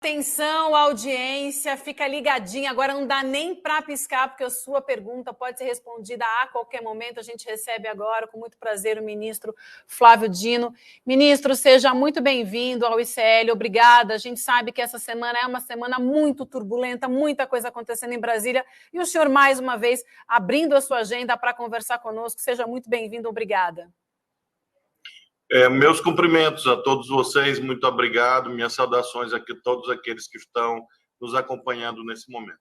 Atenção, audiência, fica ligadinha. Agora não dá nem para piscar, porque a sua pergunta pode ser respondida a qualquer momento. A gente recebe agora, com muito prazer, o ministro Flávio Dino. Ministro, seja muito bem-vindo ao ICL. Obrigada. A gente sabe que essa semana é uma semana muito turbulenta, muita coisa acontecendo em Brasília. E o senhor, mais uma vez, abrindo a sua agenda para conversar conosco. Seja muito bem-vindo. Obrigada. Meus cumprimentos a todos vocês, muito obrigado, minhas saudações aqui a todos aqueles que estão nos acompanhando nesse momento.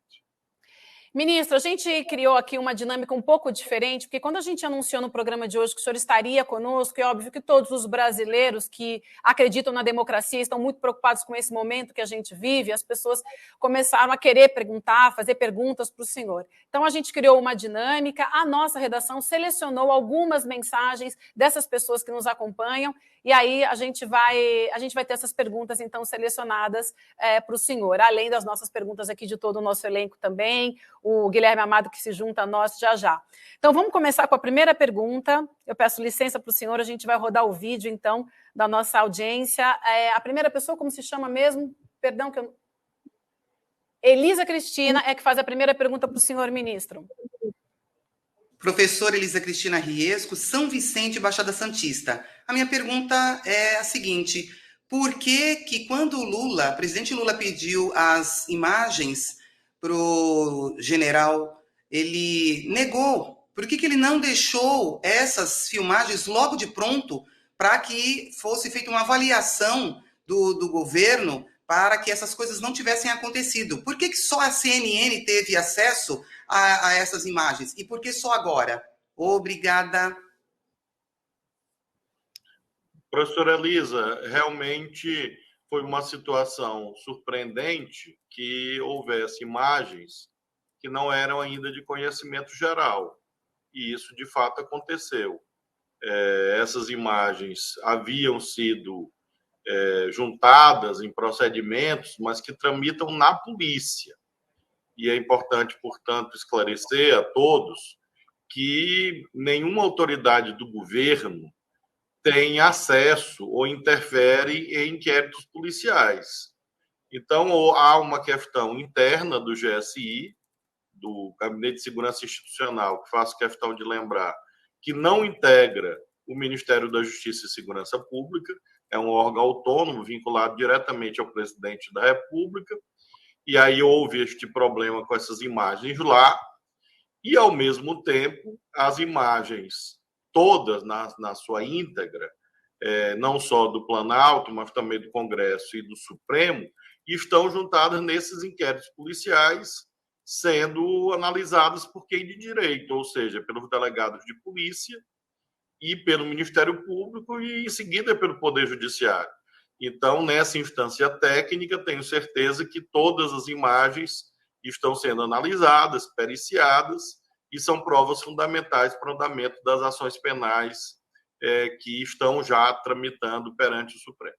Ministro, a gente criou aqui uma dinâmica um pouco diferente, porque quando a gente anunciou no programa de hoje que o senhor estaria conosco, é óbvio que todos os brasileiros que acreditam na democracia estão muito preocupados com esse momento que a gente vive, as pessoas começaram a querer perguntar, fazer perguntas para o senhor. Então a gente criou uma dinâmica, a nossa redação selecionou algumas mensagens dessas pessoas que nos acompanham, e aí a gente vai ter essas perguntas, então, selecionadas para o senhor, além das nossas perguntas aqui de todo o nosso elenco também, o Guilherme Amado que se junta a nós já. Então, vamos começar com a primeira pergunta. Eu peço licença para o senhor, a gente vai rodar o vídeo, então, da nossa audiência. A primeira pessoa, como se chama mesmo? Perdão que eu... Elisa Cristina é que faz a primeira pergunta para o senhor ministro. Professora Elisa Cristina Riesco, São Vicente, Baixada Santista. A minha pergunta é a seguinte: por que quando o presidente Lula pediu as imagens para o general, ele negou? Por que ele não deixou essas filmagens logo de pronto para que fosse feita uma avaliação do governo para que essas coisas não tivessem acontecido? Por que só a CNN teve acesso a essas imagens? E por que só agora? Obrigada. Professora Elisa, realmente foi uma situação surpreendente que houvesse imagens que não eram ainda de conhecimento geral. E isso, de fato, aconteceu. Essas imagens haviam sido juntadas em procedimentos, mas que tramitam na polícia. E é importante, portanto, esclarecer a todos que nenhuma autoridade do governo tem acesso ou interfere em inquéritos policiais. Então, há uma questão interna do GSI, do Gabinete de Segurança Institucional, que faço questão de lembrar, que não integra o Ministério da Justiça e Segurança Pública, é um órgão autônomo vinculado diretamente ao presidente da República, e aí houve este problema com essas imagens lá, e, ao mesmo tempo, as imagens todas na sua íntegra, não só do Planalto, mas também do Congresso e do Supremo, estão juntadas nesses inquéritos policiais, sendo analisadas por quem de direito, ou seja, pelos delegados de polícia e pelo Ministério Público e, em seguida, pelo Poder Judiciário. Então, nessa instância técnica, tenho certeza que todas as imagens estão sendo analisadas, periciadas, e são provas fundamentais para o andamento das ações penais que estão já tramitando perante o Supremo.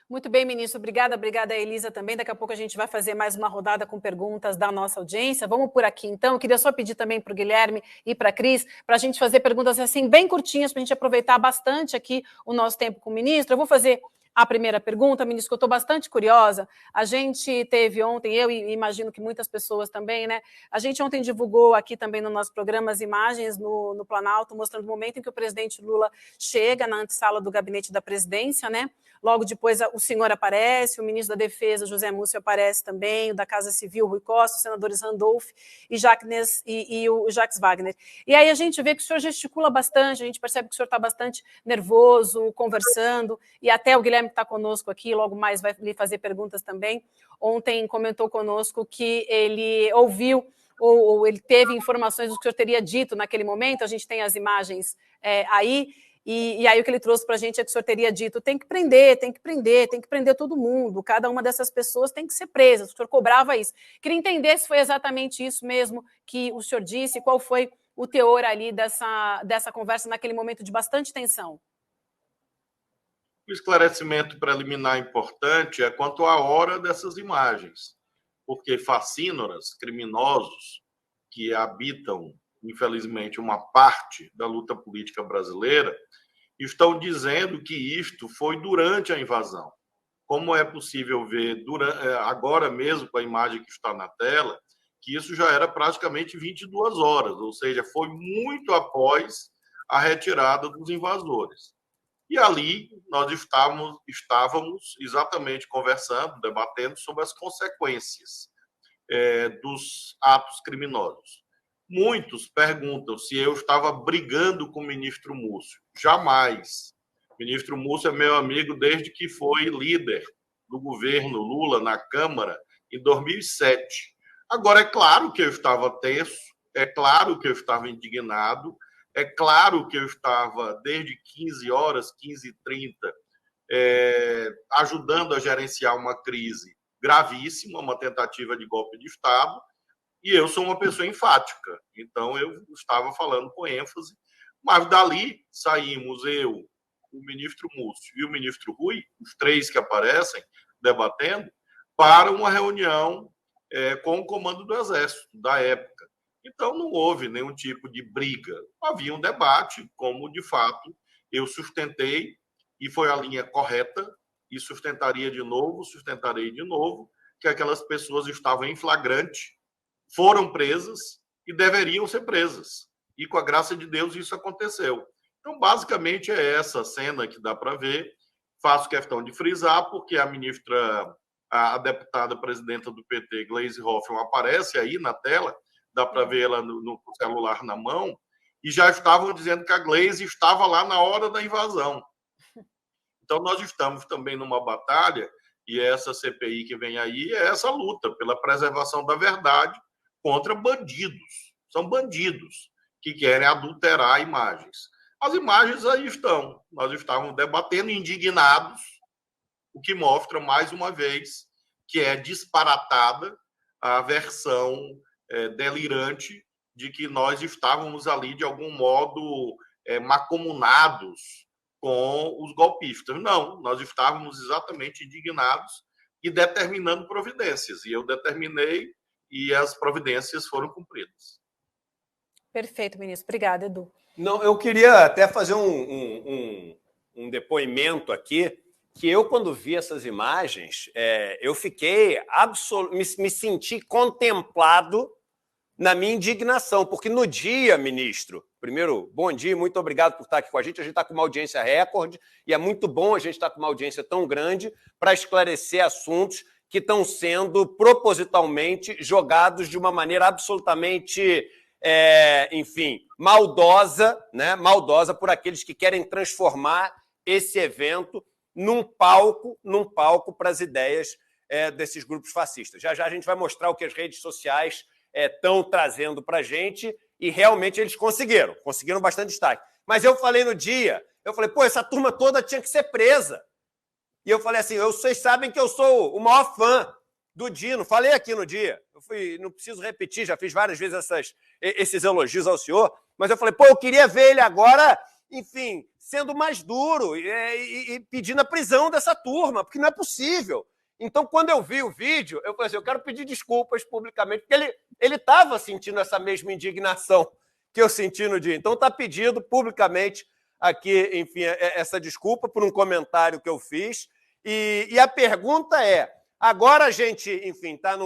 Muito bem, ministro. Obrigada, Elisa, também. Daqui a pouco a gente vai fazer mais uma rodada com perguntas da nossa audiência. Vamos por aqui, então. Eu queria só pedir também para o Guilherme e para a Cris, para a gente fazer perguntas assim bem curtinhas, para a gente aproveitar bastante aqui o nosso tempo com o ministro. Eu vou fazer a primeira pergunta, ministro, que eu estou bastante curiosa. A gente teve ontem, eu e imagino que muitas pessoas também, né? A gente ontem divulgou aqui também no nosso programa as imagens no Planalto, mostrando o momento em que o presidente Lula chega na antessala do gabinete da presidência, né? Logo depois o senhor aparece, o ministro da Defesa, José Múcio, aparece também, o da Casa Civil, Rui Costa, os senadores Randolph e o Jacques Wagner. E aí a gente vê que o senhor gesticula bastante, a gente percebe que o senhor está bastante nervoso, conversando, e até o Guilherme que está conosco aqui, logo mais vai lhe fazer perguntas também. Ontem comentou conosco que ele ouviu ou ele teve informações do que o senhor teria dito naquele momento, a gente tem as imagens aí, e aí o que ele trouxe para a gente é que o senhor teria dito, tem que prender todo mundo, cada uma dessas pessoas tem que ser presa, o senhor cobrava isso. Queria entender se foi exatamente isso mesmo que o senhor disse, qual foi o teor ali dessa conversa naquele momento de bastante tensão. O esclarecimento preliminar importante é quanto à hora dessas imagens, porque facínoras, criminosos, que habitam, infelizmente, uma parte da luta política brasileira, estão dizendo que isto foi durante a invasão. como é possível ver agora mesmo com a imagem que está na tela, que isso já era praticamente 22 horas, ou seja, foi muito após a retirada dos invasores. E ali nós estávamos exatamente conversando, debatendo sobre as consequências dos atos criminosos. Muitos perguntam se eu estava brigando com o ministro Múcio. Jamais. O ministro Múcio é meu amigo desde que foi líder do governo Lula na Câmara em 2007. Agora, é claro que eu estava tenso, é claro que eu estava indignado, é claro que eu estava desde 15 horas, 15h30, ajudando a gerenciar uma crise gravíssima, uma tentativa de golpe de Estado, e eu sou uma pessoa enfática, então eu estava falando com ênfase, mas dali saímos eu, o ministro Múcio e o ministro Rui, os três que aparecem debatendo, para uma reunião com o comando do Exército, da época. Então, não houve nenhum tipo de briga. Havia um debate, como, de fato, eu sustentei, e foi a linha correta, e sustentarei de novo, que aquelas pessoas estavam em flagrante, foram presas e deveriam ser presas. E, com a graça de Deus, isso aconteceu. Então, basicamente, é essa cena que dá para ver. Faço questão de frisar, porque a deputada presidenta do PT, Gleisi Hoffmann, aparece aí na tela, dá para ver ela no celular na mão, e já estavam dizendo que a Gleisi estava lá na hora da invasão. Então, nós estamos também numa batalha, e essa CPI que vem aí é essa luta pela preservação da verdade contra bandidos. São bandidos que querem adulterar imagens. As imagens aí estão. Nós estávamos debatendo indignados, o que mostra, mais uma vez, que é disparatada a versão delirante de que nós estávamos ali, de algum modo, macomunados com os golpistas. Não, nós estávamos exatamente indignados e determinando providências. E eu determinei e as providências foram cumpridas. Perfeito, ministro. Obrigada, Edu. Não, eu queria até fazer um depoimento aqui, que eu, quando vi essas imagens, eu fiquei me senti contemplado na minha indignação, porque no dia, ministro, primeiro, bom dia, muito obrigado por estar aqui com a gente está com uma audiência recorde, e é muito bom a gente estar com uma audiência tão grande para esclarecer assuntos que estão sendo propositalmente jogados de uma maneira absolutamente, enfim, maldosa, né? Maldosa por aqueles que querem transformar esse evento num palco para as ideias desses grupos fascistas. Já já a gente vai mostrar o que as redes sociais estão trazendo para a gente, e realmente eles conseguiram bastante destaque. Mas eu falei no dia, pô, essa turma toda tinha que ser presa. E eu falei assim, vocês sabem que eu sou o maior fã do Dino, falei aqui no dia, não preciso repetir, já fiz várias vezes esses elogios ao senhor, mas eu falei, pô, eu queria ver ele agora, enfim, sendo mais duro e pedindo a prisão dessa turma, porque não é possível. Então, quando eu vi o vídeo, eu falei assim, eu quero pedir desculpas publicamente, porque ele estava sentindo essa mesma indignação que eu senti no dia. Então, está pedido publicamente aqui, enfim, essa desculpa por um comentário que eu fiz. E a pergunta é, agora a gente, enfim, está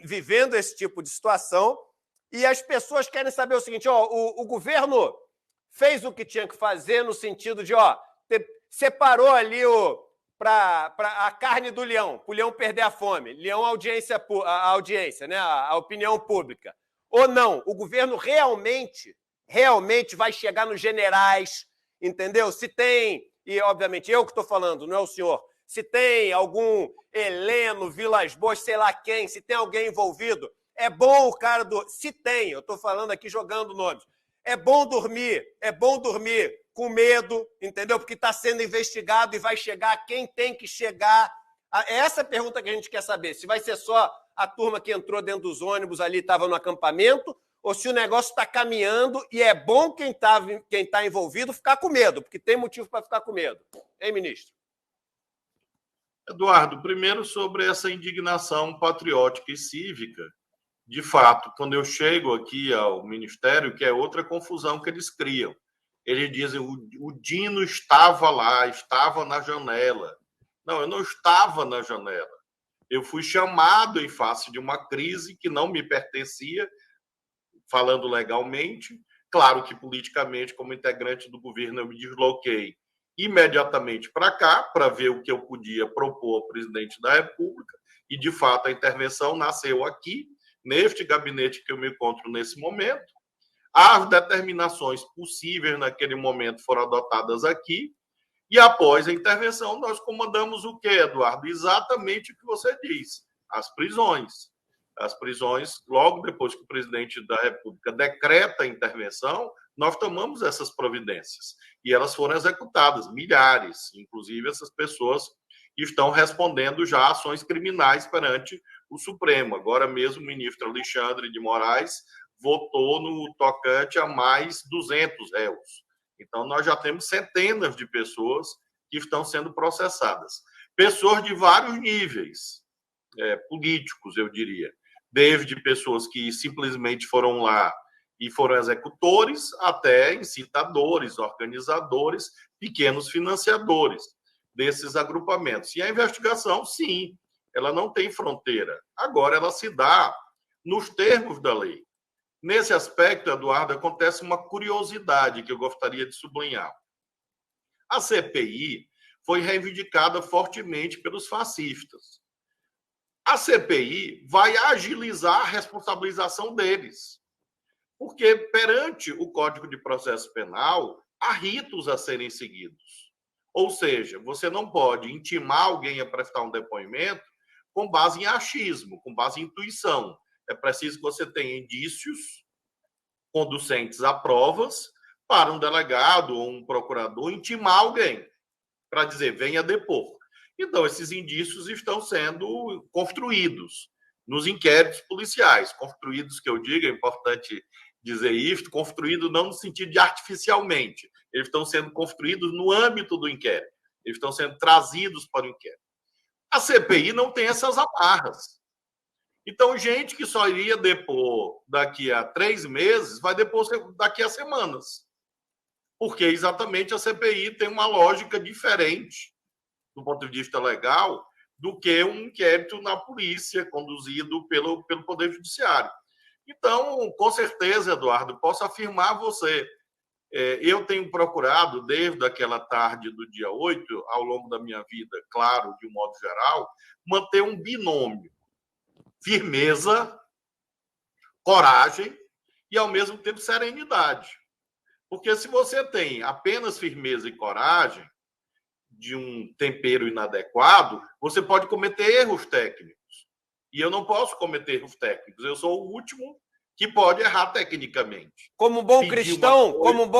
vivendo esse tipo de situação e as pessoas querem saber o seguinte, o governo fez o que tinha que fazer no sentido de, separou ali para a carne do leão, para o leão perder a fome. Leão, a audiência, né? A opinião pública. Ou não, o governo realmente vai chegar nos generais, entendeu? Se tem, e obviamente eu que estou falando, não é o senhor, se tem algum Heleno, Vilas Boas, sei lá quem, se tem alguém envolvido, é bom o cara se tem, eu estou falando aqui jogando nomes, é bom dormir com medo, entendeu? Porque está sendo investigado e vai chegar quem tem que chegar. Essa é a pergunta que a gente quer saber. Se vai ser só a turma que entrou dentro dos ônibus ali, estava no acampamento, ou se o negócio está caminhando e é bom quem tá envolvido ficar com medo, porque tem motivo para ficar com medo. Hein, ministro? Eduardo, primeiro sobre essa indignação patriótica e cívica. De fato, quando eu chego aqui ao Ministério, que é outra confusão que eles criam, eles dizem o Dino estava lá, estava na janela. Não, eu não estava na janela. Eu fui chamado em face de uma crise que não me pertencia, falando legalmente. Claro que politicamente, como integrante do governo, eu me desloquei imediatamente para cá, para ver o que eu podia propor ao presidente da República, e, de fato, a intervenção nasceu aqui, neste gabinete que eu me encontro nesse momento. As determinações possíveis naquele momento foram adotadas aqui, e após a intervenção, nós comandamos o quê, Eduardo? Exatamente o que você disse, as prisões. As prisões, logo depois que o presidente da República decreta a intervenção, nós tomamos essas providências. E elas foram executadas, milhares, inclusive essas pessoas estão respondendo já ações criminais perante o Supremo. Agora mesmo o ministro Alexandre de Moraes votou no tocante a mais 200 réus. Então, nós já temos centenas de pessoas que estão sendo processadas. Pessoas de vários níveis políticos, eu diria. Desde pessoas que simplesmente foram lá e foram executores, até incitadores, organizadores, pequenos financiadores desses agrupamentos. E a investigação, sim, ela não tem fronteira. Agora, ela se dá nos termos da lei. Nesse aspecto, Eduardo, acontece uma curiosidade que eu gostaria de sublinhar. A CPI foi reivindicada fortemente pelos fascistas. A CPI vai agilizar a responsabilização deles, porque perante o Código de Processo Penal, há ritos a serem seguidos. Ou seja, você não pode intimar alguém a prestar um depoimento com base em achismo, com base em intuição. É preciso que você tenha indícios conducentes a provas para um delegado ou um procurador intimar alguém para dizer, venha depor. Então, esses indícios estão sendo construídos nos inquéritos policiais. Construídos, que eu digo, é importante dizer isso, construídos não no sentido de artificialmente. Eles estão sendo construídos no âmbito do inquérito. Eles estão sendo trazidos para o inquérito. A CPI não tem essas amarras. Então, gente que só iria depor daqui a 3 meses, vai depor daqui a semanas. Porque exatamente a CPI tem uma lógica diferente, do ponto de vista legal, do que um inquérito na polícia, conduzido pelo Poder Judiciário. Então, com certeza, Eduardo, posso afirmar a você, eu tenho procurado, desde aquela tarde do dia 8, ao longo da minha vida, claro, de um modo geral, manter um binômio. Firmeza, coragem e, ao mesmo tempo, serenidade. Porque se você tem apenas firmeza e coragem, de um tempero inadequado, você pode cometer erros técnicos. E eu não posso cometer erros técnicos. Eu sou o último que pode errar tecnicamente. Como um bom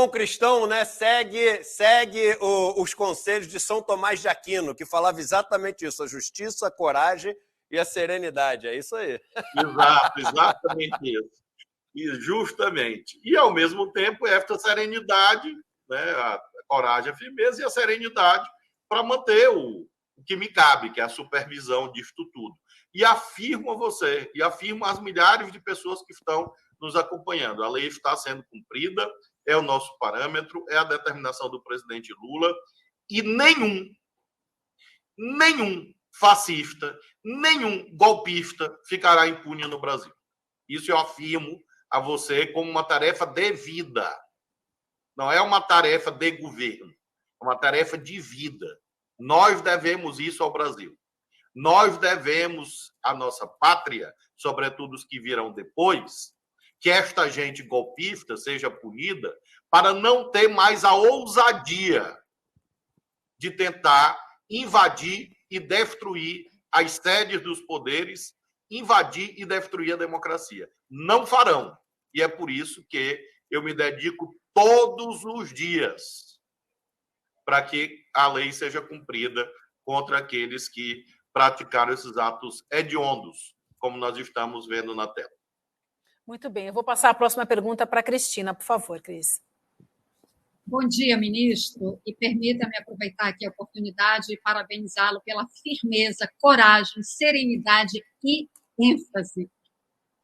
cristão, né, segue os conselhos de São Tomás de Aquino, que falava exatamente isso, a justiça, a coragem e a serenidade. É isso aí. Exato, exatamente isso. E justamente. E, ao mesmo tempo, esta serenidade, né, a coragem, a firmeza e a serenidade para manter o que me cabe, que é a supervisão disso tudo. E afirmo a você, e afirmo às milhares de pessoas que estão nos acompanhando. A lei está sendo cumprida, é o nosso parâmetro, é a determinação do presidente Lula, e nenhum fascista, nenhum golpista ficará impune no Brasil. Isso eu afirmo a você como uma tarefa de vida. Não é uma tarefa de governo, é uma tarefa de vida. Nós devemos isso ao Brasil. Nós devemos à nossa pátria, sobretudo os que virão depois, que esta gente golpista seja punida para não ter mais a ousadia de tentar invadir e destruir as sedes dos poderes, invadir e destruir a democracia. Não farão. E é por isso que eu me dedico todos os dias para que a lei seja cumprida contra aqueles que praticaram esses atos hediondos, como nós estamos vendo na tela. Muito bem, eu vou passar a próxima pergunta para a Cristina, por favor, Cris. Bom dia, ministro, e permita-me aproveitar aqui a oportunidade e parabenizá-lo pela firmeza, coragem, serenidade e ênfase.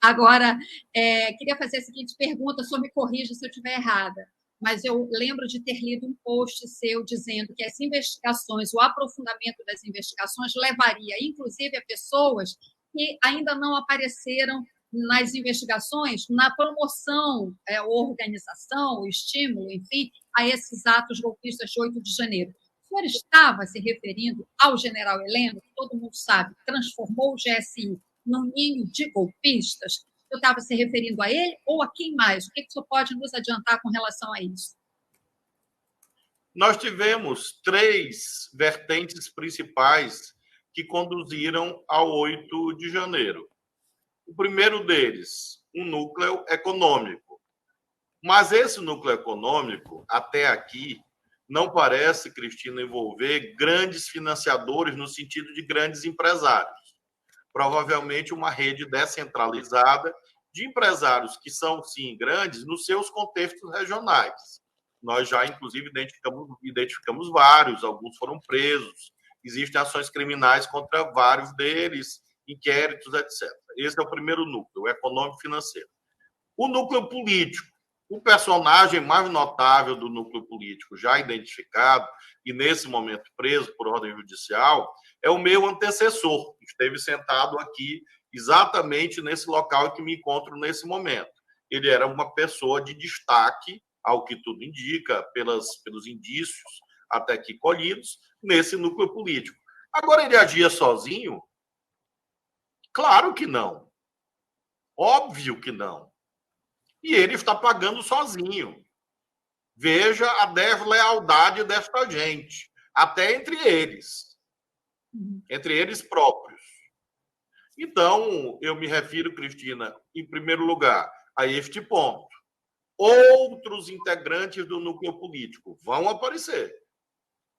Agora, queria fazer a seguinte pergunta, só me corrija se eu estiver errada. mas eu lembro de ter lido um post seu dizendo que as investigações, o aprofundamento das investigações levaria, inclusive, a pessoas que ainda não apareceram nas investigações, na promoção, organização, o estímulo, enfim, a esses atos golpistas de 8 de janeiro. O senhor estava se referindo ao general Heleno, que todo mundo sabe, transformou o GSI num ninho de golpistas? Eu estava se referindo a ele ou a quem mais? O que o senhor pode nos adiantar com relação a isso? Nós tivemos 3 vertentes principais que conduziram ao 8 de janeiro. O primeiro deles, um núcleo econômico. Mas esse núcleo econômico, até aqui, não parece, Cristina, envolver grandes financiadores no sentido de grandes empresários. Provavelmente uma rede descentralizada de empresários que são, sim, grandes nos seus contextos regionais. Nós já, inclusive, identificamos vários, alguns foram presos, existem ações criminais contra vários deles, inquéritos, etc. Esse é o primeiro núcleo, o econômico-financeiro. O núcleo político, o personagem mais notável do núcleo político, já identificado e, nesse momento, preso por ordem judicial, é o meu antecessor, que esteve sentado aqui exatamente nesse local em que me encontro nesse momento. Ele era uma pessoa de destaque, ao que tudo indica, pelos indícios até aqui colhidos, nesse núcleo político. Agora, ele agia sozinho? Claro que não. Óbvio que não. E ele está pagando sozinho. Veja a deslealdade desta gente, até entre eles próprios. Então, eu me refiro, Cristina, em primeiro lugar, a este ponto. Outros integrantes do núcleo político vão aparecer.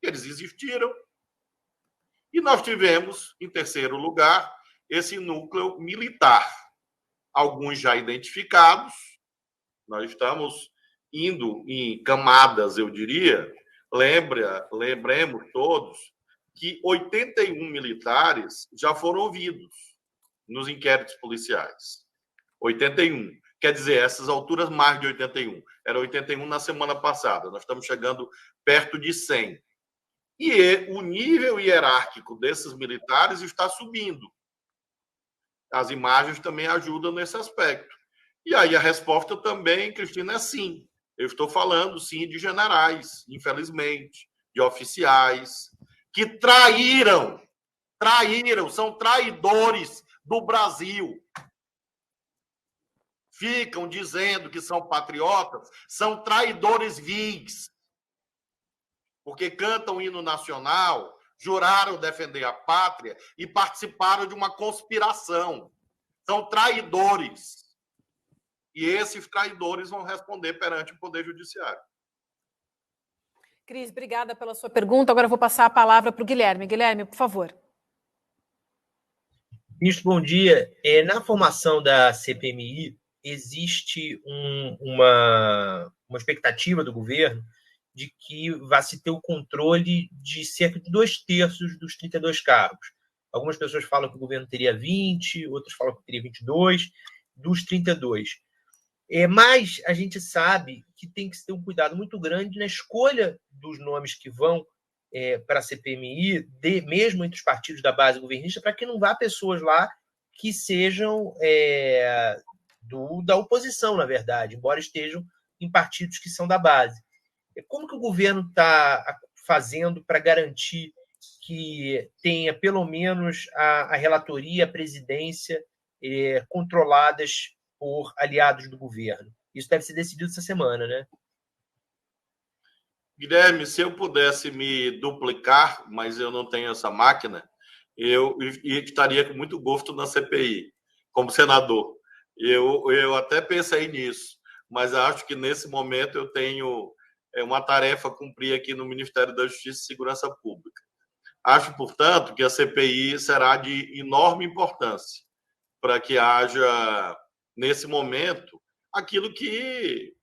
Eles existiram. E nós tivemos, em terceiro lugar, esse núcleo militar. Alguns já identificados. Nós estamos indo em camadas, eu diria. Lembremos todos que 81 militares já foram ouvidos nos inquéritos policiais. 81. Quer dizer, essas alturas, mais de 81. Era 81 na semana passada. Nós estamos chegando perto de 100. E o nível hierárquico desses militares está subindo. As imagens também ajudam nesse aspecto. E aí a resposta também, Cristina, é sim. Eu estou falando, sim, de generais, infelizmente, de oficiais, que traíram, são traidores do Brasil. Ficam dizendo que são patriotas, são traidores vis. Porque cantam o hino nacional, juraram defender a pátria e participaram de uma conspiração. São traidores. E esses traidores vão responder perante o Poder Judiciário. Cris, obrigada pela sua pergunta. Agora eu vou passar a palavra para o Guilherme. Guilherme, por favor. Ministro, bom dia. Na formação da CPMI, existe uma expectativa do governo de que vai se ter o controle de cerca de 2/3 dos 32 cargos. Algumas pessoas falam que o governo teria 20, outras falam que teria 22, dos 32. Mas a gente sabe que tem que ter um cuidado muito grande na escolha dos nomes que vão para a CPMI, mesmo entre os partidos da base governista, para que não vá pessoas lá que sejam da oposição, na verdade, embora estejam em partidos que são da base. Como que o governo está fazendo para garantir que tenha, pelo menos, a relatoria, a presidência controladas por aliados do governo? Isso deve ser decidido essa semana, né? Guilherme, se eu pudesse me duplicar, mas eu não tenho essa máquina, eu estaria com muito gosto na CPI, como senador. Eu até pensei nisso, mas acho que nesse momento eu tenho uma tarefa a cumprir aqui no Ministério da Justiça e Segurança Pública. Acho, portanto, que a CPI será de enorme importância para que haja, nesse momento, aquilo que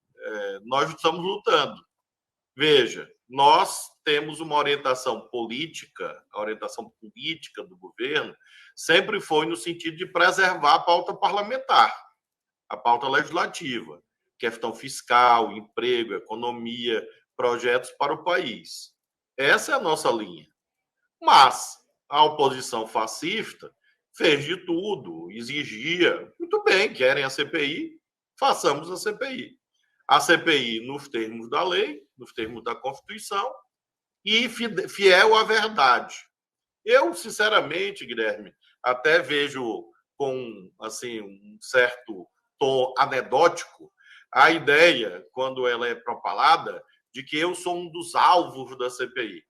nós estamos lutando. Veja, nós temos uma orientação política, a orientação política do governo sempre foi no sentido de preservar a pauta parlamentar, a pauta legislativa, questão fiscal, emprego, economia, projetos para o país. Essa é a nossa linha. Mas a oposição fascista fez de tudo, exigia, muito bem, querem a CPI, façamos a CPI. A CPI nos termos da lei, nos termos da Constituição, e fiel à verdade. Eu, sinceramente, Guilherme, até vejo com assim, um certo tom anedótico a ideia, quando ela é propalada, de que eu sou um dos alvos da CPI.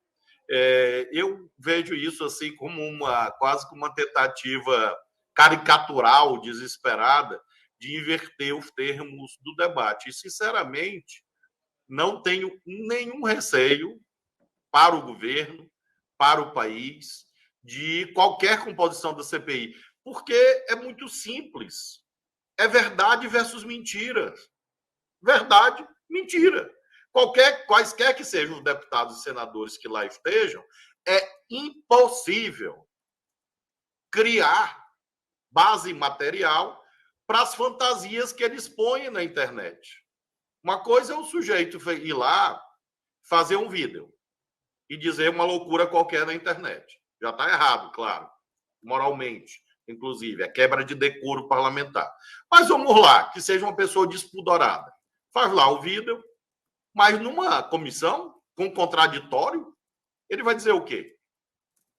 Eu vejo isso assim como quase como uma tentativa caricatural, desesperada, de inverter os termos do debate. E, sinceramente, não tenho nenhum receio para o governo, para o país, de qualquer composição da CPI, porque é muito simples. É verdade versus mentira. Verdade, mentira. Quaisquer que sejam os deputados e senadores que lá estejam, é impossível criar base material para as fantasias que eles põem na internet. Uma coisa é o sujeito ir lá fazer um vídeo e dizer uma loucura qualquer na internet. Já está errado, claro, moralmente, inclusive, é quebra de decoro parlamentar. Mas vamos lá, que seja uma pessoa despudorada. Faz lá o vídeo, mas numa comissão, com contraditório, ele vai dizer o quê?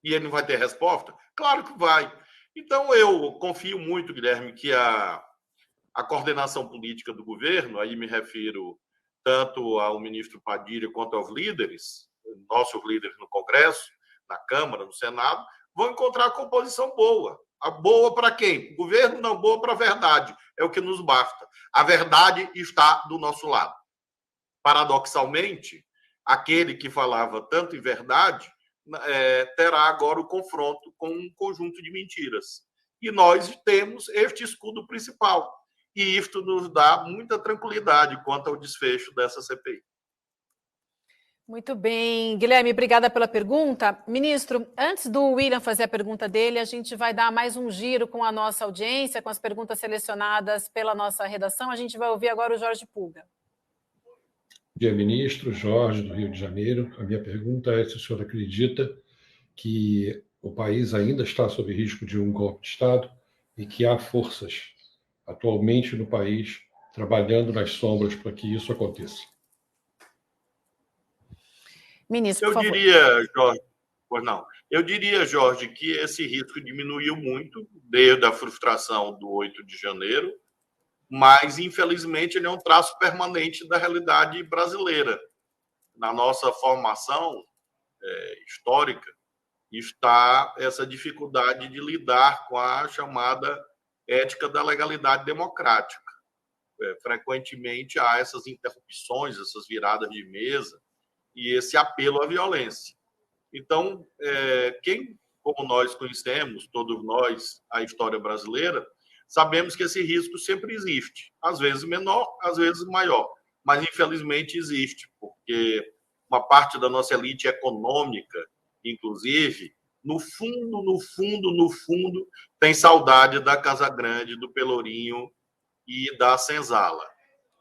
E ele não vai ter resposta? Claro que vai. Então, eu confio muito, Guilherme, que a coordenação política do governo, aí me refiro tanto ao ministro Padilha quanto aos líderes, nossos líderes no Congresso, na Câmara, no Senado, vão encontrar a composição boa. A boa para quem? O governo não, boa para a verdade. É o que nos basta. A verdade está do nosso lado. Paradoxalmente, aquele que falava tanto em verdade terá agora o confronto com um conjunto de mentiras. E nós temos este escudo principal. E isto nos dá muita tranquilidade quanto ao desfecho dessa CPI. Muito bem. Guilherme, obrigada pela pergunta. Ministro, antes do William fazer a pergunta dele, a gente vai dar mais um giro com a nossa audiência, com as perguntas selecionadas pela nossa redação. A gente vai ouvir agora o Jorge Pulga. Bom dia, ministro. Jorge, do Rio de Janeiro. A minha pergunta é se o senhor acredita que o país ainda está sob risco de um golpe de Estado e que há forças atualmente no país trabalhando nas sombras para que isso aconteça. Ministro, por favor. Eu diria, Jorge, que esse risco diminuiu muito desde a frustração do 8 de janeiro, mas, infelizmente, ele é um traço permanente da realidade brasileira. Na nossa formação histórica está essa dificuldade de lidar com a chamada ética da legalidade democrática. Frequentemente há essas interrupções, essas viradas de mesa e esse apelo à violência. Então, quem, como nós conhecemos, todos nós, a história brasileira, sabemos que esse risco sempre existe. Às vezes menor, às vezes maior. Mas, infelizmente, existe, porque uma parte da nossa elite econômica, inclusive, no fundo, tem saudade da Casa Grande, do Pelourinho e da Senzala.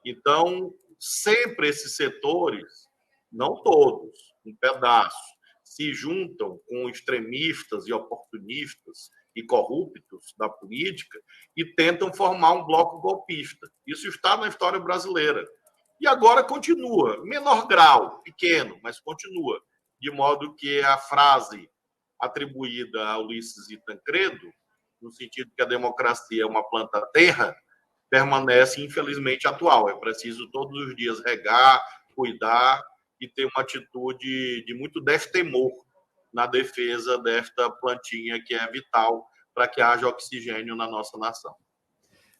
Então, sempre esses setores, não todos, um pedaço, se juntam com extremistas e oportunistas e corruptos da política e tentam formar um bloco golpista. Isso está na história brasileira. E agora continua, menor grau, pequeno, mas continua. De modo que a frase atribuída a Ulisses e Tancredo, no sentido que a democracia é uma planta terra, permanece, infelizmente, atual. É preciso todos os dias regar, cuidar e ter uma atitude de muito destemor na defesa desta plantinha que é vital para que haja oxigênio na nossa nação.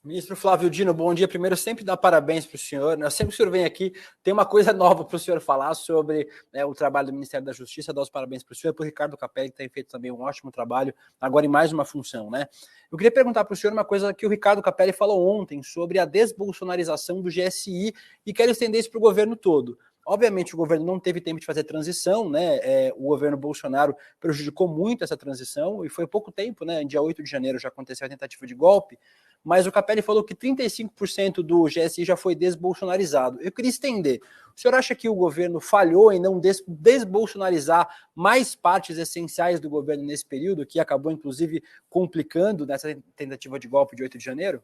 Ministro Flávio Dino, bom dia. Primeiro, sempre dar parabéns para o senhor. Sempre que o senhor vem aqui, tem uma coisa nova para o senhor falar sobre o trabalho do Ministério da Justiça. Dar os parabéns para o senhor e para o Ricardo Capelli, que tem feito também um ótimo trabalho, agora em mais uma função, né? Eu queria perguntar para o senhor uma coisa que o Ricardo Capelli falou ontem sobre a desbolsonarização do GSI e quero estender isso para o governo todo. Obviamente, o governo não teve tempo de fazer transição, né? O governo Bolsonaro prejudicou muito essa transição, e foi pouco tempo, né? Em dia 8 de janeiro já aconteceu a tentativa de golpe, mas o Capelli falou que 35% do GSI já foi desbolsonarizado. Eu queria estender. O senhor acha que o governo falhou em não desbolsonarizar mais partes essenciais do governo nesse período, que acabou, inclusive, complicando nessa tentativa de golpe de 8 de janeiro?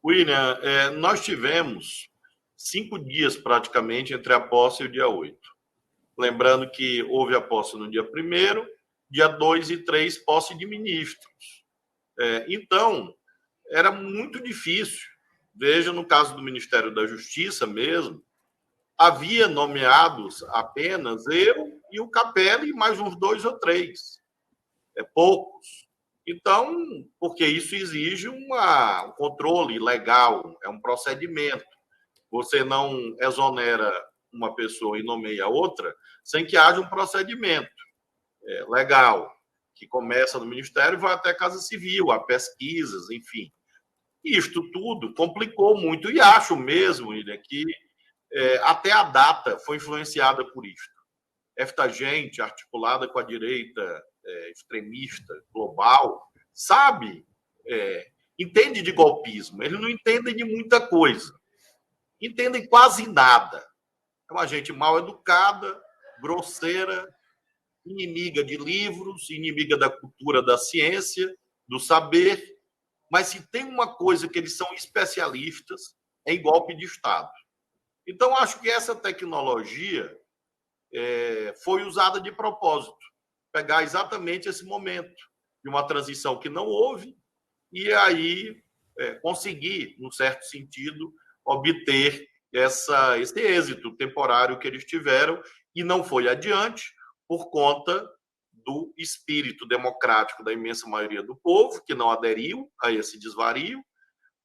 William, nós tivemos 5 dias praticamente entre a posse e o dia 8. Lembrando que houve a posse no dia 1º, dia 2 e 3, posse de ministros. Então, era muito difícil. Veja, no caso do Ministério da Justiça mesmo, havia nomeados apenas eu e o Capelli, mais uns 2 ou 3. Poucos. Então, porque isso exige um controle legal, é um procedimento. Você não exonera uma pessoa e nomeia outra sem que haja um procedimento legal, que começa no Ministério e vai até a Casa Civil, há pesquisas, enfim. Isto tudo complicou muito, e acho mesmo, William, que até a data foi influenciada por isto. Esta gente, articulada com a direita extremista global, sabe, entende de golpismo, eles não entendem de muita coisa, entendem quase nada. É uma gente mal educada, grosseira, inimiga de livros, inimiga da cultura, da ciência, do saber, mas se tem uma coisa que eles são especialistas, é em golpe de Estado. Então, acho que essa tecnologia foi usada de propósito, pegar exatamente esse momento de uma transição que não houve e aí conseguir, num certo sentido, obter esse êxito temporário que eles tiveram, e não foi adiante por conta do espírito democrático da imensa maioria do povo, que não aderiu a esse desvario.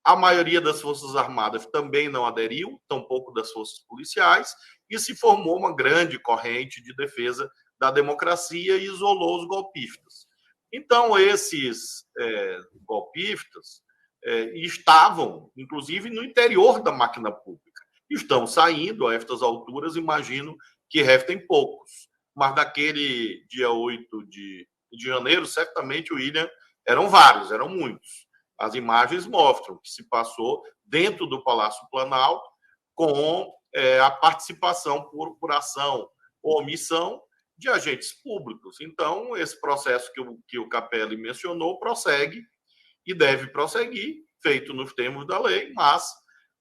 A maioria das Forças Armadas também não aderiu, tampouco das forças policiais, e se formou uma grande corrente de defesa da democracia e isolou os golpistas. Então, esses golpistas estavam, inclusive, no interior da máquina pública. Estão saindo a estas alturas, imagino que restem poucos. Mas naquele dia 8 de janeiro, certamente, William, eram vários, eram muitos. As imagens mostram que se passou dentro do Palácio Planalto com a participação por ação ou omissão de agentes públicos. Então, esse processo que o Capelli mencionou prossegue e deve prosseguir, feito nos termos da lei, mas,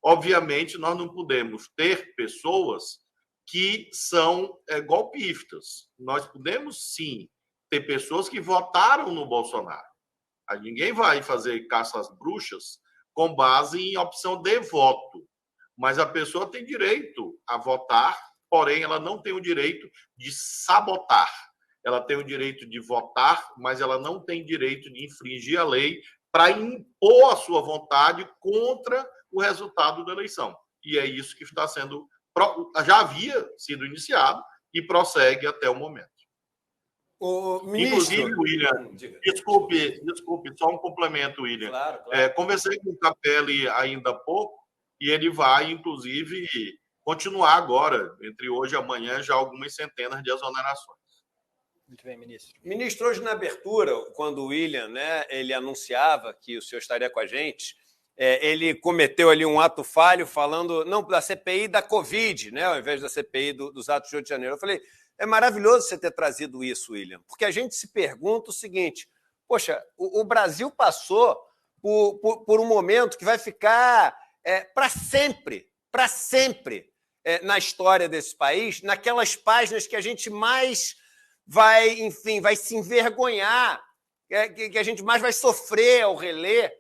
obviamente, nós não podemos ter pessoas que são golpistas. Nós podemos, sim, ter pessoas que votaram no Bolsonaro. Ninguém vai fazer caça às bruxas com base em opção de voto, mas a pessoa tem direito a votar, porém ela não tem o direito de sabotar. Ela tem o direito de votar, mas ela não tem direito de infringir a lei para impor a sua vontade contra o resultado da eleição. E é isso que está sendo, já havia sido iniciado e prossegue até o momento. Inclusive, William, desculpe, só um complemento, William. Claro. Conversei com o Capelli ainda há pouco e ele vai, inclusive, continuar agora, entre hoje e amanhã, já algumas centenas de exonerações. Muito bem, ministro. Ministro, hoje na abertura, quando o William, ele anunciava que o senhor estaria com a gente, ele cometeu ali um ato falho falando da CPI da Covid, ao invés da CPI dos atos de 8 de janeiro. Eu falei, é maravilhoso você ter trazido isso, William, porque a gente se pergunta o seguinte, poxa, o Brasil passou por um momento que vai ficar para sempre na história desse país, naquelas páginas que a gente mais vai se envergonhar, que a gente mais vai sofrer ao reler,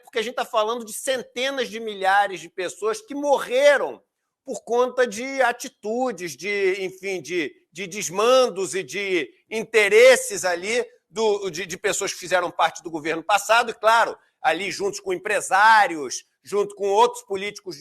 porque a gente está falando de centenas de milhares de pessoas que morreram por conta de atitudes, de desmandos e de interesses ali de pessoas que fizeram parte do governo passado, e, claro, ali juntos com empresários, junto com outros políticos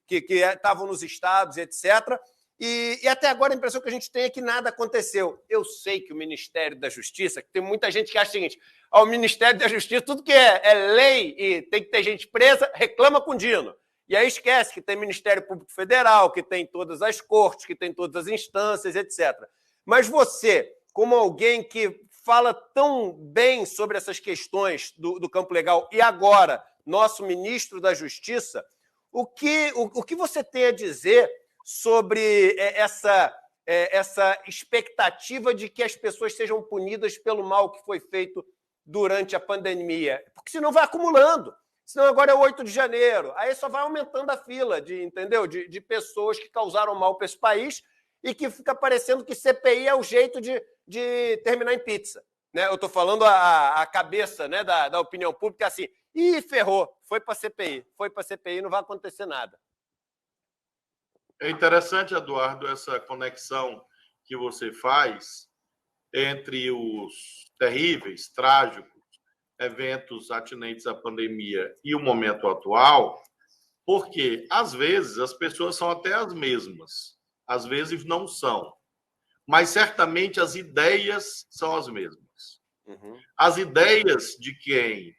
que estavam nos estados, etc., e até agora a impressão que a gente tem é que nada aconteceu. Eu sei que o Ministério da Justiça, que tem muita gente que acha o seguinte, o Ministério da Justiça, tudo que é lei e tem que ter gente presa, reclama com o Dino. E aí esquece que tem Ministério Público Federal, que tem todas as cortes, que tem todas as instâncias, etc. Mas você, como alguém que fala tão bem sobre essas questões do campo legal e agora nosso ministro da Justiça, o que você tem a dizer sobre essa expectativa de que as pessoas sejam punidas pelo mal que foi feito durante a pandemia? Porque senão vai acumulando. Senão agora é 8 de janeiro. Aí só vai aumentando a fila de pessoas que causaram mal para esse país e que fica parecendo que CPI é o jeito de terminar em pizza. Né? Eu estou falando a cabeça, né, da opinião pública assim, ferrou, foi para a CPI, não vai acontecer nada. É interessante, Eduardo, essa conexão que você faz entre os terríveis, trágicos eventos atinentes à pandemia e o momento atual, porque, às vezes, as pessoas são até as mesmas, às vezes não são, mas certamente as ideias são as mesmas. Uhum. As ideias de quem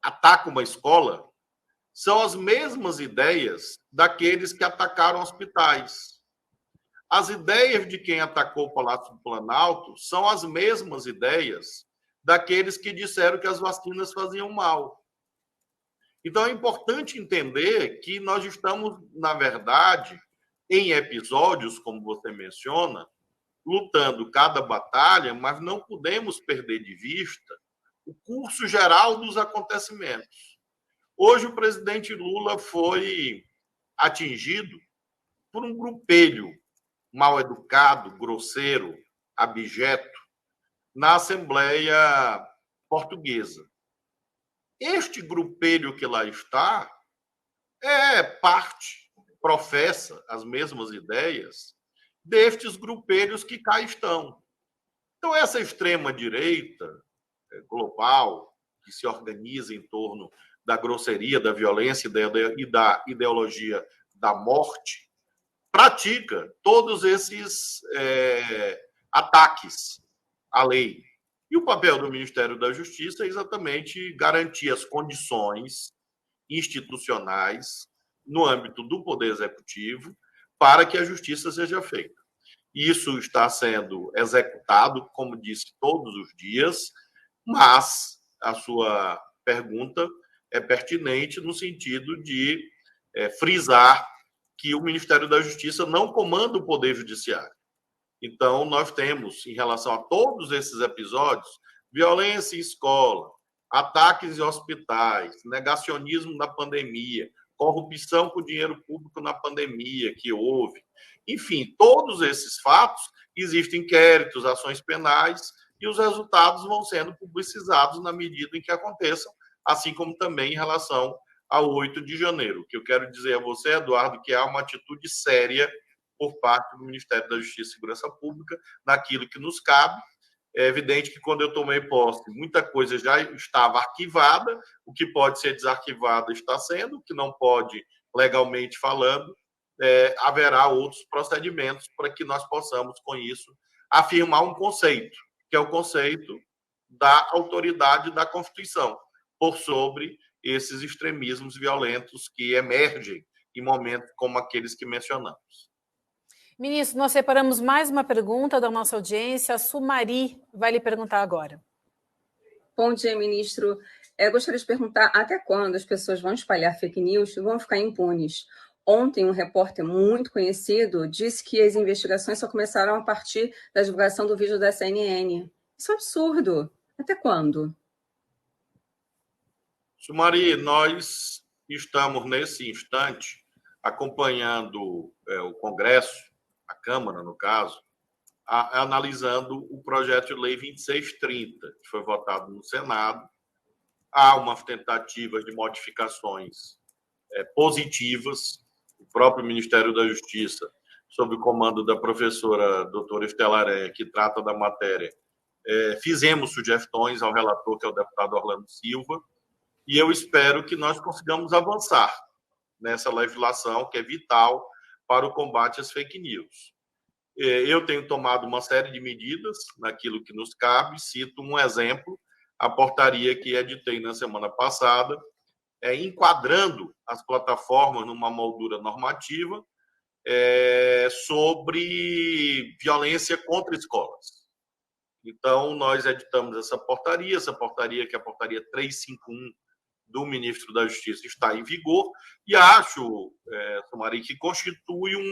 ataca uma escola são as mesmas ideias daqueles que atacaram hospitais. As ideias de quem atacou o Palácio do Planalto são as mesmas ideias daqueles que disseram que as vacinas faziam mal. Então, é importante entender que nós estamos, na verdade, em episódios, como você menciona, lutando cada batalha, mas não podemos perder de vista o curso geral dos acontecimentos. Hoje, o presidente Lula foi atingido por um grupelho mal educado, grosseiro, abjeto, na Assembleia Portuguesa. Este grupelho que lá está professa as mesmas ideias destes grupelhos que cá estão. Então, essa extrema-direita global, que se organiza em torno da grosseria, da violência e da ideologia da morte, pratica todos esses ataques à lei. E o papel do Ministério da Justiça é exatamente garantir as condições institucionais no âmbito do Poder Executivo para que a justiça seja feita. Isso está sendo executado, como disse, todos os dias, mas a sua pergunta é pertinente no sentido de frisar que o Ministério da Justiça não comanda o Poder Judiciário. Então, nós temos, em relação a todos esses episódios, violência em escola, ataques em hospitais, negacionismo na pandemia, corrupção com dinheiro público na pandemia que houve. Enfim, todos esses fatos, existem inquéritos, ações penais, e os resultados vão sendo publicizados na medida em que aconteçam, assim como também em relação ao 8 de janeiro. O que eu quero dizer a você, Eduardo, que há uma atitude séria por parte do Ministério da Justiça e Segurança Pública naquilo que nos cabe. É evidente que, quando eu tomei posse, muita coisa já estava arquivada, o que pode ser desarquivado está sendo, o que não pode, legalmente falando, haverá outros procedimentos para que nós possamos, com isso, afirmar um conceito, que é o conceito da autoridade da Constituição, por sobre esses extremismos violentos que emergem em momentos como aqueles que mencionamos. Ministro, nós separamos mais uma pergunta da nossa audiência. A Sumari vai lhe perguntar agora. Bom dia, ministro. Eu gostaria de perguntar até quando as pessoas vão espalhar fake news e vão ficar impunes. Ontem, um repórter muito conhecido disse que as investigações só começaram a partir da divulgação do vídeo da CNN. Isso é um absurdo. Até quando? Sumari, nós estamos, nesse instante, acompanhando o Congresso, a Câmara, no caso, analisando o projeto de lei 2630, que foi votado no Senado. Há umas tentativas de modificações positivas. O próprio Ministério da Justiça, sob o comando da professora doutora Estela Aranha, que trata da matéria, fizemos sugestões ao relator, que é o deputado Orlando Silva, e eu espero que nós consigamos avançar nessa legislação, que é vital para o combate às fake news. Eu tenho tomado uma série de medidas naquilo que nos cabe. Cito um exemplo: a portaria que editei na semana passada, enquadrando as plataformas numa moldura normativa sobre violência contra escolas. Então, nós editamos essa portaria que é a portaria 351 do ministro da Justiça, está em vigor, e acho, Sumari, que constitui um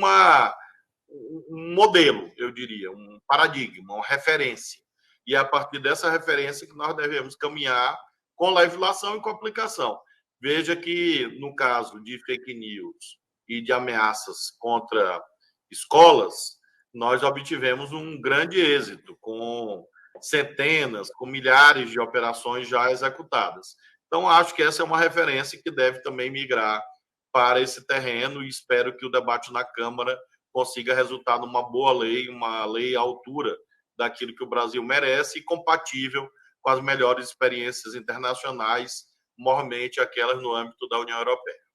modelo, eu diria, um paradigma, uma referência. E é a partir dessa referência que nós devemos caminhar com legislação e com aplicação. Veja que, no caso de fake news e de ameaças contra escolas, nós obtivemos um grande êxito, com centenas, com milhares de operações já executadas. Então, acho que essa é uma referência que deve também migrar para esse terreno e espero que o debate na Câmara consiga resultar numa boa lei, uma lei à altura daquilo que o Brasil merece e compatível com as melhores experiências internacionais, mormente aquelas no âmbito da União Europeia.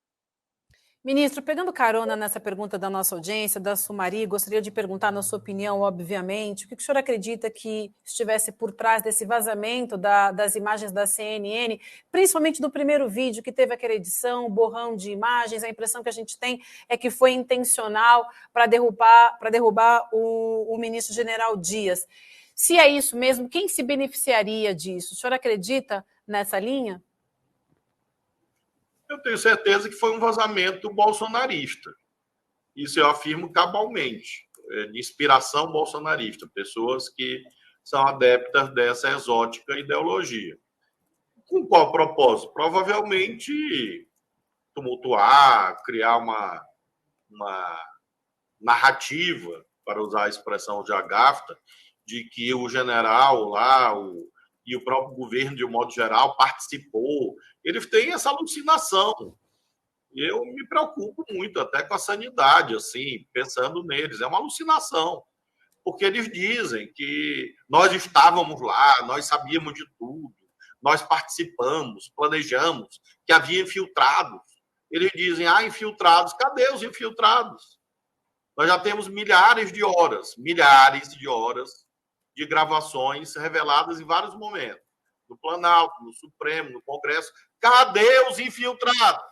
Ministro, pegando carona nessa pergunta da nossa audiência, da Sumari, gostaria de perguntar, na sua opinião, obviamente, o que o senhor acredita que estivesse por trás desse vazamento das imagens da CNN, principalmente do primeiro vídeo, que teve aquela edição, borrão de imagens? A impressão que a gente tem é que foi intencional para derrubar o ministro general Dias. Se é isso mesmo, quem se beneficiaria disso? O senhor acredita nessa linha? Eu tenho certeza que foi um vazamento bolsonarista. Isso eu afirmo cabalmente, de inspiração bolsonarista, pessoas que são adeptas dessa exótica ideologia. Com qual propósito? Provavelmente tumultuar, criar uma narrativa, para usar a expressão já gasta, de que o general lá, e o próprio governo, de um modo geral, participou. Eles têm essa alucinação. Eu me preocupo muito até com a sanidade, assim, pensando neles. É uma alucinação, porque eles dizem que nós estávamos lá, nós sabíamos de tudo, nós participamos, planejamos, que havia infiltrados. Eles dizem, infiltrados. Cadê os infiltrados? Nós já temos milhares de horas de gravações reveladas em vários momentos. No Planalto, no Supremo, no Congresso. Cadê os infiltrados?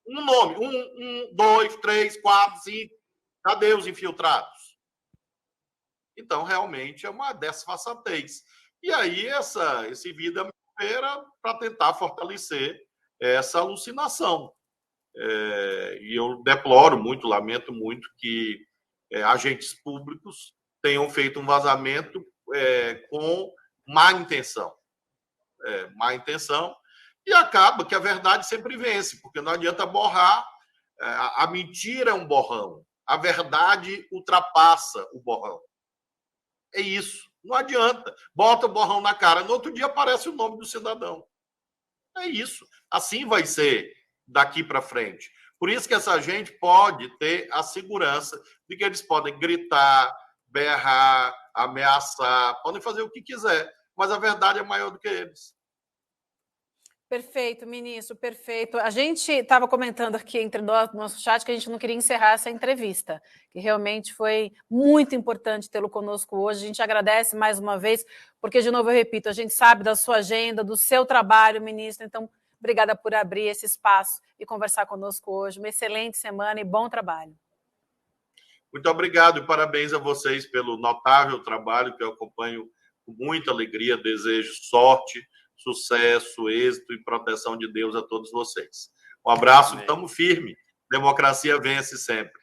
Um nome. 1, 2, 3, 4, 5. Cadê os infiltrados? Então, realmente, é uma desfaçatez. E aí, esse vida era para tentar fortalecer essa alucinação. E eu deploro muito, lamento muito que agentes públicos tenham feito um vazamento com má intenção. E acaba que a verdade sempre vence, porque não adianta borrar. A mentira é um borrão. A verdade ultrapassa o borrão. É isso. Não adianta. Bota o borrão na cara. No outro dia aparece o nome do cidadão. É isso. Assim vai ser daqui para frente. Por isso que essa gente pode ter a segurança de que eles podem gritar, berrar, ameaçar, podem fazer o que quiser, mas a verdade é maior do que eles. Perfeito, ministro, perfeito. A gente estava comentando aqui entre nós, no nosso chat, que a gente não queria encerrar essa entrevista, que realmente foi muito importante tê-lo conosco hoje. A gente agradece mais uma vez, porque, de novo, eu repito, a gente sabe da sua agenda, do seu trabalho, ministro, então, obrigada por abrir esse espaço e conversar conosco hoje. Uma excelente semana e bom trabalho. Muito obrigado e parabéns a vocês pelo notável trabalho que eu acompanho com muita alegria. Desejo sorte, sucesso, êxito e proteção de Deus a todos vocês. Um abraço, estamos firmes. Democracia vence sempre.